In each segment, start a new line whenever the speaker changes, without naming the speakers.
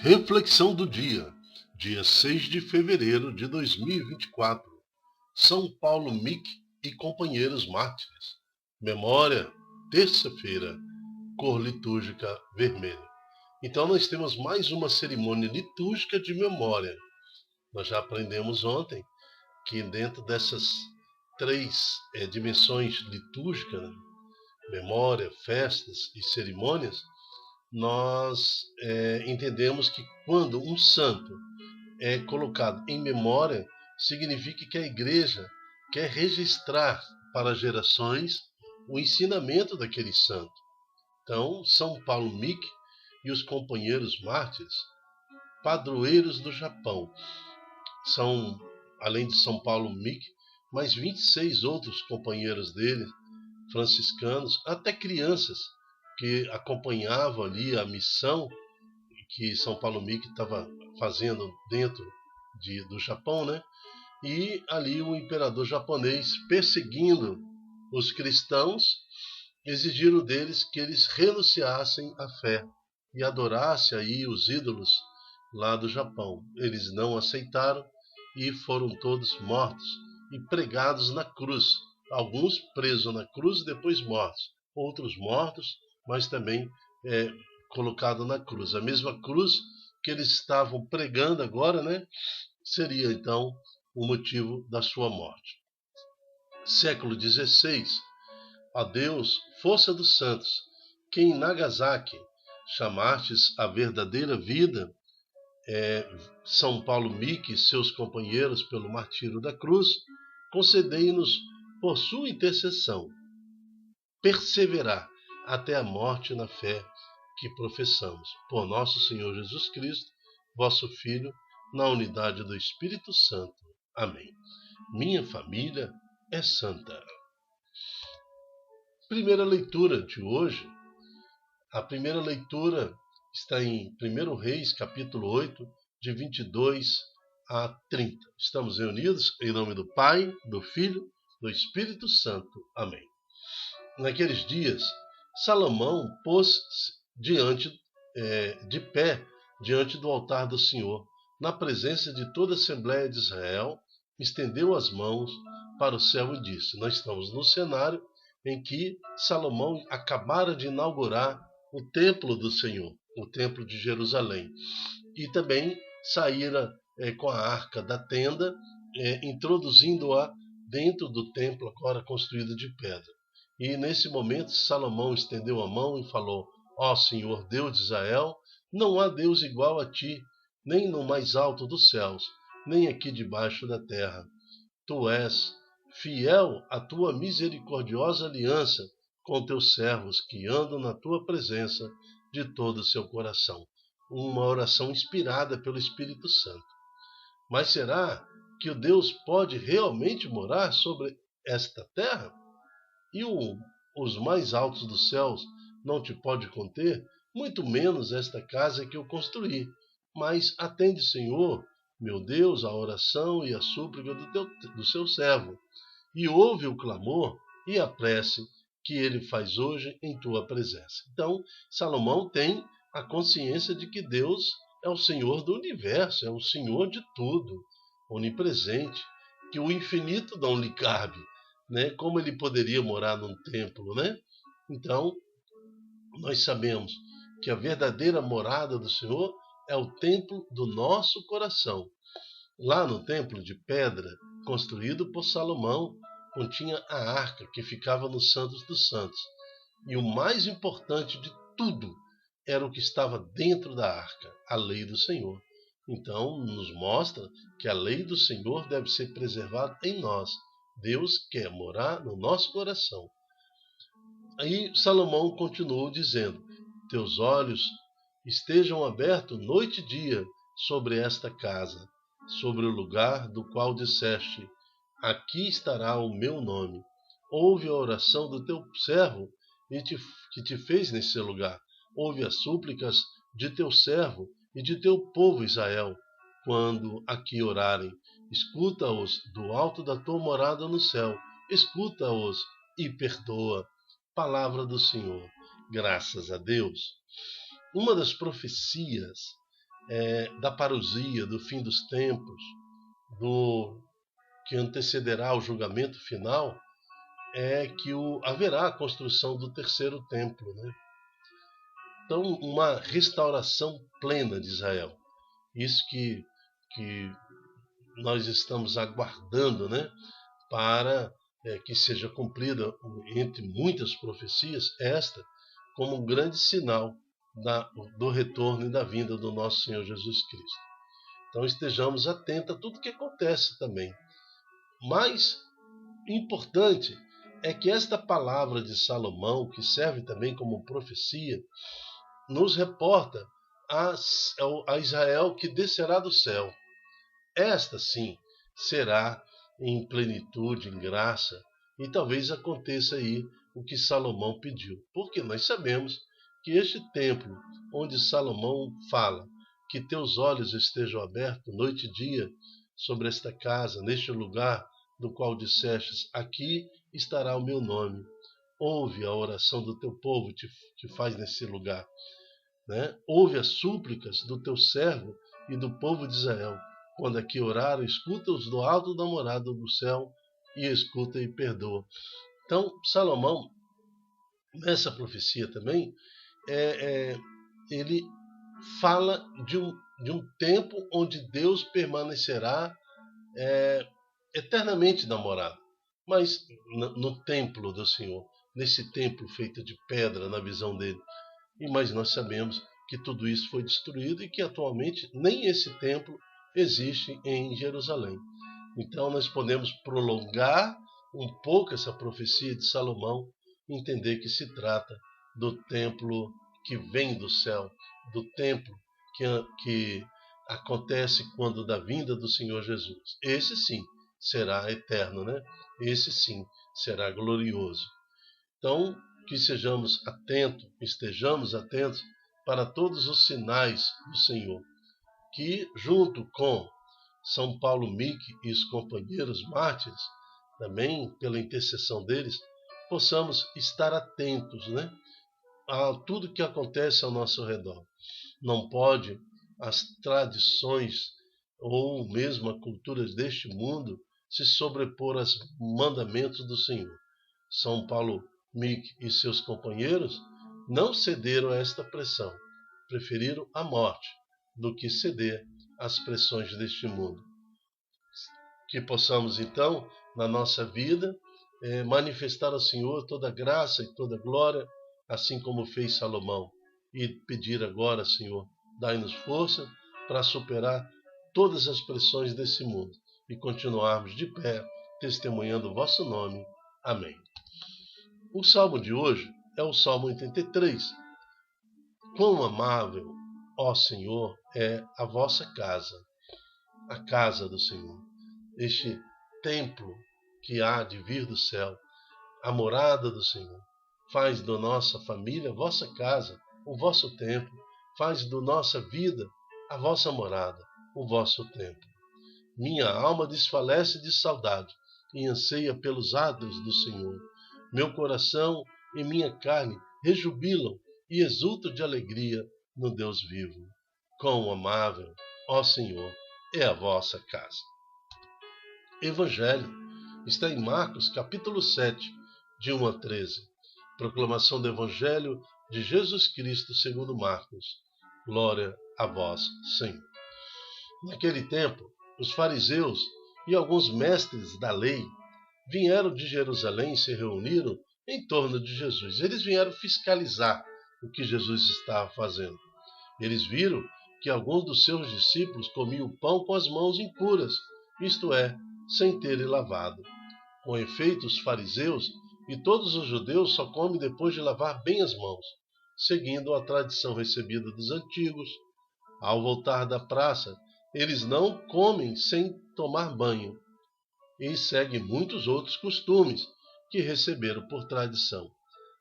Reflexão do dia, dia 6 de fevereiro de 2024. São Paulo Mick e companheiros mártires. Memória, terça-feira, cor litúrgica vermelha. Então nós temos mais uma cerimônia litúrgica de memória. Nós já aprendemos ontem que dentro dessas três dimensões litúrgicas, né, memória, festas e cerimônias, nós entendemos que quando um santo é colocado em memória, significa que a igreja quer registrar para gerações o ensinamento daquele santo. Então, São Paulo Mick e os companheiros mártires, padroeiros do Japão. São, além de São Paulo Mick, mais 26 outros companheiros dele, franciscanos, até crianças, que acompanhavam ali a missão que São Paulo Mick estava fazendo dentro do Japão, né? E ali o imperador japonês, perseguindo os cristãos, exigiram deles que eles renunciassem à fé e adorassem aí os ídolos lá do Japão. Eles não aceitaram e foram todos mortos e pregados na cruz. Alguns presos na cruz e depois mortos. Outros mortos, mas também colocados na cruz. A mesma cruz que eles estavam pregando agora, né, seria então o motivo da sua morte. Século XVI. A Deus, força dos santos, que em Nagasaki chamastes a verdadeira vida, São Paulo Mick e seus companheiros pelo martírio da cruz, concedei-nos, por sua intercessão, perseverar até a morte na fé que professamos. Por nosso Senhor Jesus Cristo, vosso Filho, na unidade do Espírito Santo. Amém. Minha família é santa. Primeira leitura de hoje. A primeira leitura está em 1 Reis, capítulo 8, de 22 a 30. Estamos reunidos em nome do Pai, do Filho, do Espírito Santo. Amém. Naqueles dias, Salomão pôs-se de pé diante do altar do Senhor, na presença de toda a Assembleia de Israel, estendeu as mãos para o céu e disse: nós estamos no cenário em que Salomão acabara de inaugurar o templo do Senhor, o templo de Jerusalém, e também saíra com a arca da tenda, introduzindo-a dentro do templo agora construído de pedra. E nesse momento Salomão estendeu a mão e falou: ó Senhor Deus de Israel, não há Deus igual a ti, nem no mais alto dos céus, nem aqui debaixo da terra. Tu és fiel à tua misericordiosa aliança com teus servos que andam na tua presença de todo o seu coração. Uma oração inspirada pelo Espírito Santo. Mas será que o Deus pode realmente morar sobre esta terra? E os mais altos dos céus não te pode conter, muito menos esta casa que eu construí. Mas atende, Senhor, meu Deus, a oração e a súplica do seu servo, e ouve o clamor e a prece que ele faz hoje em tua presença. Então, Salomão tem a consciência de que Deus é o Senhor do universo, é o Senhor de tudo, onipresente, que o infinito não lhe cabe. Né? Como ele poderia morar num templo, né? Então, nós sabemos que a verdadeira morada do Senhor é o templo do nosso coração. Lá no templo de pedra, construído por Salomão, continha a arca que ficava nos Santos dos Santos. E o mais importante de tudo era o que estava dentro da arca, a lei do Senhor. Então, nos mostra que a lei do Senhor deve ser preservada em nós. Deus quer morar no nosso coração. Aí Salomão continuou dizendo: teus olhos estejam abertos noite e dia sobre esta casa, sobre o lugar do qual disseste: aqui estará o meu nome. Ouve a oração do teu servo que te fez nesse lugar. Ouve as súplicas de teu servo e de teu povo Israel, quando aqui orarem. Escuta-os do alto da tua morada no céu. Escuta-os e perdoa. Palavra do Senhor. Graças a Deus. Uma das profecias da parousia, do fim dos tempos, do que antecederá o julgamento final, é que haverá a construção do terceiro templo, né? Então, uma restauração plena de Israel. Isso que nós estamos aguardando, né? Para que seja cumprida, entre muitas profecias, esta como um grande sinal do retorno e da vinda do nosso Senhor Jesus Cristo. Então estejamos atentos a tudo que acontece também. Mas importante é que esta palavra de Salomão, que serve também como profecia, nos reporta a Israel que descerá do céu. Esta sim será em plenitude, em graça, e talvez aconteça aí o que Salomão pediu. Porque nós sabemos que este templo, onde Salomão fala que teus olhos estejam abertos noite e dia sobre esta casa, neste lugar do qual dissestes, aqui estará o meu nome. Ouve a oração do teu povo que faz nesse lugar. Né? Ouve as súplicas do teu servo e do povo de Israel. Quando aqui oraram, escuta-os do alto da morada do céu e escuta e perdoa. Então, Salomão, nessa profecia também, ele fala de um tempo onde Deus permanecerá eternamente na morada. Mas no templo do Senhor, nesse templo feito de pedra, na visão dele. Mas nós sabemos que tudo isso foi destruído e que atualmente nem esse templo existe em Jerusalém. Então nós podemos prolongar um pouco essa profecia de Salomão e entender que se trata do templo que vem do céu, do templo que acontece quando da vinda do Senhor Jesus. Esse sim será eterno, né? Esse sim será glorioso. Então, que estejamos atentos para todos os sinais do Senhor, que junto com São Paulo Mick e os companheiros mártires, também pela intercessão deles, possamos estar atentos, né, a tudo que acontece ao nosso redor. Não pode as tradições ou mesmo a cultura deste mundo se sobrepor aos mandamentos do Senhor. São Paulo Mick e seus companheiros não cederam a esta pressão, preferiram a morte do que ceder às pressões deste mundo. Que possamos então, na nossa vida, manifestar ao Senhor toda a graça e toda a glória, assim como fez Salomão, e pedir agora, Senhor, dai-nos força para superar todas as pressões desse mundo e continuarmos de pé, testemunhando o vosso nome. Amém. O salmo de hoje é o Salmo 83. Quão amável, ó Senhor, é a vossa casa, a casa do Senhor, este templo que há de vir do céu, a morada do Senhor. Faz da nossa família a vossa casa, o vosso templo. Faz da nossa vida a vossa morada, o vosso templo. Minha alma desfalece de saudade e anseia pelos átrios do Senhor. Meu coração e minha carne rejubilam e exultam de alegria no Deus vivo. Quão amável, ó Senhor, é a vossa casa. Evangelho está em Marcos, capítulo 7, de 1 a 13. Proclamação do Evangelho de Jesus Cristo segundo Marcos. Glória a vós, Senhor. Naquele tempo, os fariseus e alguns mestres da lei vieram de Jerusalém e se reuniram em torno de Jesus. Eles vieram fiscalizar o que Jesus estava fazendo. Eles viram que alguns dos seus discípulos comiam pão com as mãos impuras, isto é, sem terem lavado. Com efeito, os fariseus e todos os judeus só comem depois de lavar bem as mãos, seguindo a tradição recebida dos antigos. Ao voltar da praça, eles não comem sem tomar banho, e seguem muitos outros costumes que receberam por tradição.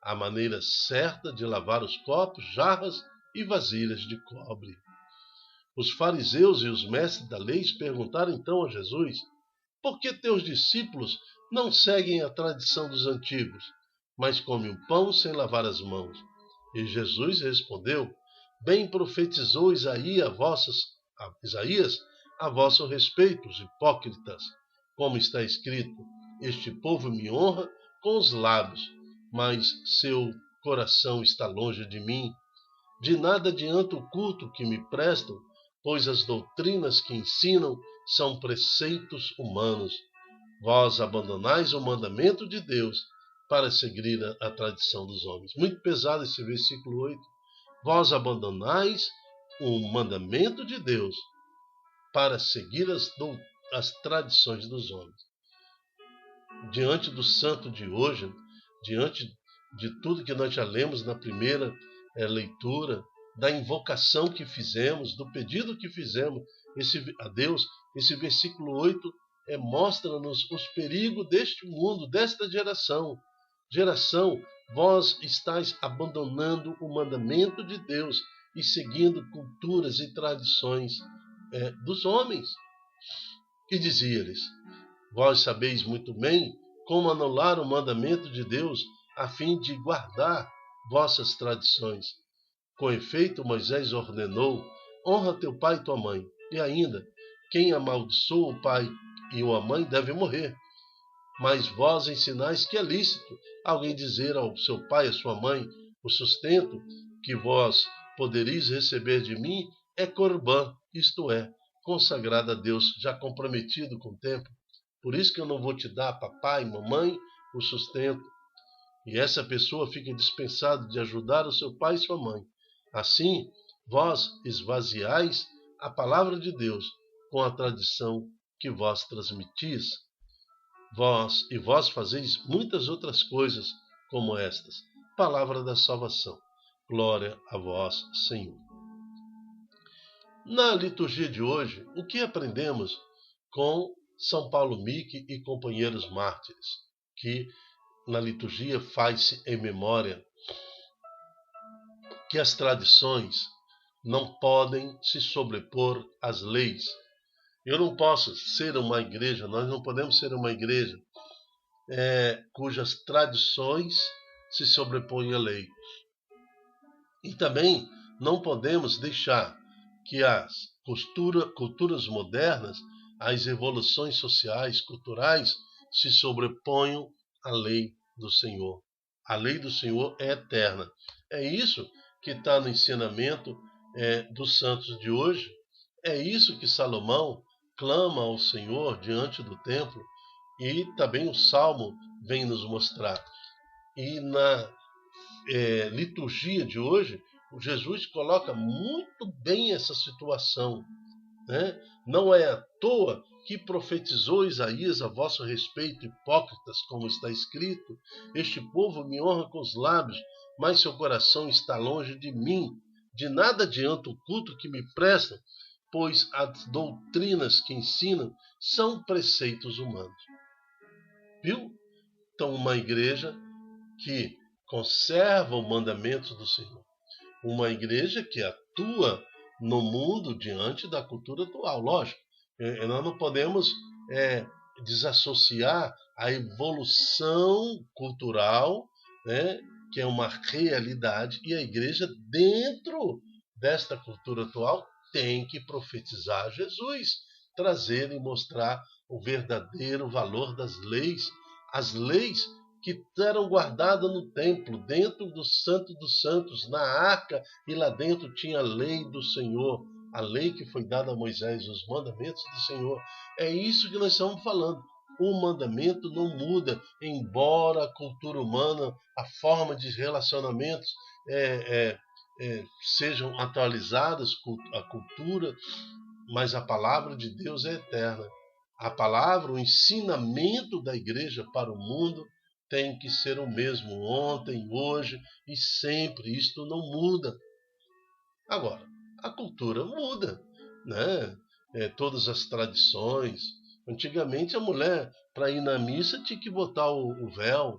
A maneira certa de lavar os copos, jarras e vasilhas de cobre. Os fariseus e os mestres da lei perguntaram então a Jesus: por que teus discípulos não seguem a tradição dos antigos, mas comem o pão sem lavar as mãos? E Jesus respondeu: Bem profetizou Isaías a vosso respeito, os hipócritas, como está escrito: este povo me honra com os lábios, mas seu coração está longe de mim. De nada adianta o culto que me prestam, pois as doutrinas que ensinam são preceitos humanos. Vós abandonais o mandamento de Deus para seguir a tradição dos homens. Muito pesado esse versículo 8. Vós abandonais o mandamento de Deus para seguir as tradições dos homens. Diante do santo de hoje, diante de tudo que nós já lemos na primeira leitura, da invocação que fizemos, do pedido que fizemos a Deus, esse versículo 8 mostra-nos os perigos deste mundo, desta geração. Vós estáis abandonando o mandamento de Deus e seguindo culturas e tradições dos homens. E dizia-lhes: vós sabeis muito bem como anular o mandamento de Deus a fim de guardar vossas tradições. Com efeito, Moisés ordenou: honra teu pai e tua mãe. E ainda, quem amaldiçoa o pai e a mãe deve morrer. Mas vós ensinais que é lícito alguém dizer ao seu pai e à sua mãe: o sustento que vós podereis receber de mim é corbã, isto é, consagrado a Deus, já comprometido com o tempo. Por isso que eu não vou te dar, papai, mamãe, o sustento. E essa pessoa fica dispensada de ajudar o seu pai e sua mãe. Assim, vós esvaziais a palavra de Deus com a tradição que vós transmitis. Vós fazeis muitas outras coisas como estas. Palavra da salvação. Glória a vós, Senhor. Na liturgia de hoje, o que aprendemos com São Paulo Mique e companheiros mártires, que na liturgia faz-se em memória que as tradições não podem se sobrepor às leis. Eu não posso ser uma igreja, nós não podemos ser uma igreja cujas tradições se sobrepõem à lei. E também não podemos deixar que as culturas modernas, as evoluções sociais, culturais, se sobreponham à lei do Senhor. A lei do Senhor é eterna. É isso que está no ensinamento dos santos de hoje. É isso que Salomão clama ao Senhor diante do templo, e também o Salmo vem nos mostrar. E na liturgia de hoje, o Jesus coloca muito bem essa situação, né? Não é à toa que profetizou Isaías a vosso respeito, hipócritas, como está escrito: este povo me honra com os lábios, mas seu coração está longe de mim. De nada adianta o culto que me prestam, pois as doutrinas que ensinam são preceitos humanos. Viu? Então, uma igreja que conserva o mandamento do Senhor, uma igreja que atua no mundo diante da cultura atual. Lógico, nós não podemos desassociar a evolução cultural, né, que é uma realidade, e a igreja, dentro desta cultura atual, tem que profetizar Jesus, trazer e mostrar o verdadeiro valor das leis, as leis que eram guardadas no templo, dentro do Santo dos Santos, na arca, e lá dentro tinha a lei do Senhor, a lei que foi dada a Moisés, os mandamentos do Senhor. É isso que nós estamos falando. O mandamento não muda, embora a cultura humana, a forma de relacionamentos sejam atualizadas, a cultura, mas a palavra de Deus é eterna. A palavra, o ensinamento da igreja para o mundo tem que ser o mesmo ontem, hoje e sempre. Isto não muda. Agora, a cultura muda, né? Todas as tradições. Antigamente a mulher, para ir na missa, tinha que botar o véu.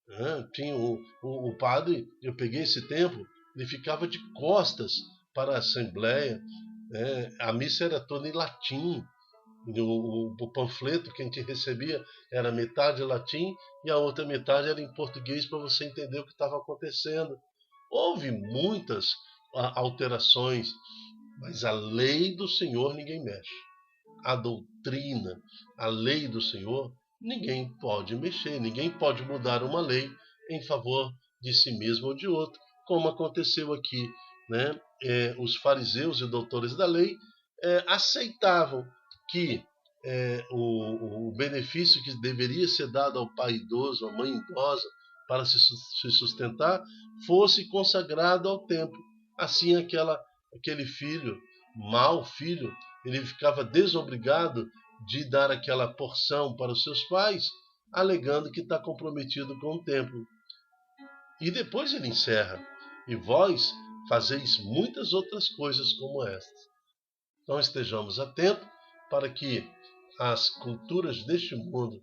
Né? Tinha o padre, eu peguei esse tempo, ele ficava de costas para a assembleia. A missa era toda em latim. O panfleto que a gente recebia era metade latim e a outra metade era em português, para você entender o que estava acontecendo. Houve muitas alterações, mas a lei do Senhor ninguém mexe. A doutrina, a lei do Senhor, ninguém pode mexer, ninguém pode mudar uma lei em favor de si mesmo ou de outro, como aconteceu aqui, né? Os fariseus e doutores da lei aceitavam que o benefício que deveria ser dado ao pai idoso, à mãe idosa, para se sustentar, fosse consagrado ao templo. Assim, aquele filho, mau filho, ele ficava desobrigado de dar aquela porção para os seus pais, alegando que está comprometido com o templo. E depois ele encerra: e vós fazeis muitas outras coisas como estas. Então estejamos atentos para que as culturas deste mundo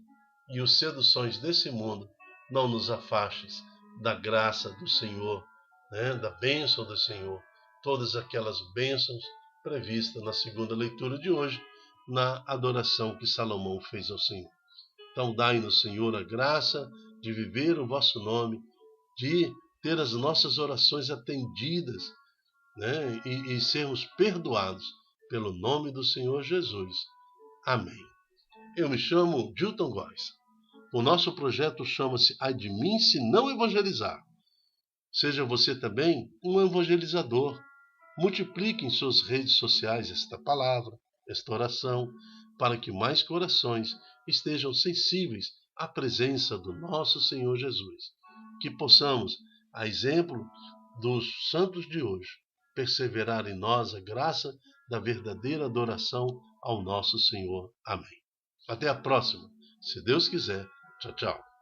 e os seduções desse mundo não nos afastem da graça do Senhor, né? Da bênção do Senhor. Todas aquelas bênçãos previstas na segunda leitura de hoje, na adoração que Salomão fez ao Senhor. Então dai-nos, Senhor, a graça de viver o vosso nome, de ter as nossas orações atendidas, né? E sermos perdoados pelo nome do Senhor Jesus. Amém. Eu me chamo Dilton Góes. O nosso projeto chama-se Ai de mim se não evangelizar. Seja você também um evangelizador. Multiplique em suas redes sociais esta palavra, esta oração, para que mais corações estejam sensíveis à presença do nosso Senhor Jesus. Que possamos, a exemplo dos santos de hoje, perseverar em nós a graça da verdadeira adoração ao nosso Senhor. Amém. Até a próxima, se Deus quiser. Tchau, tchau.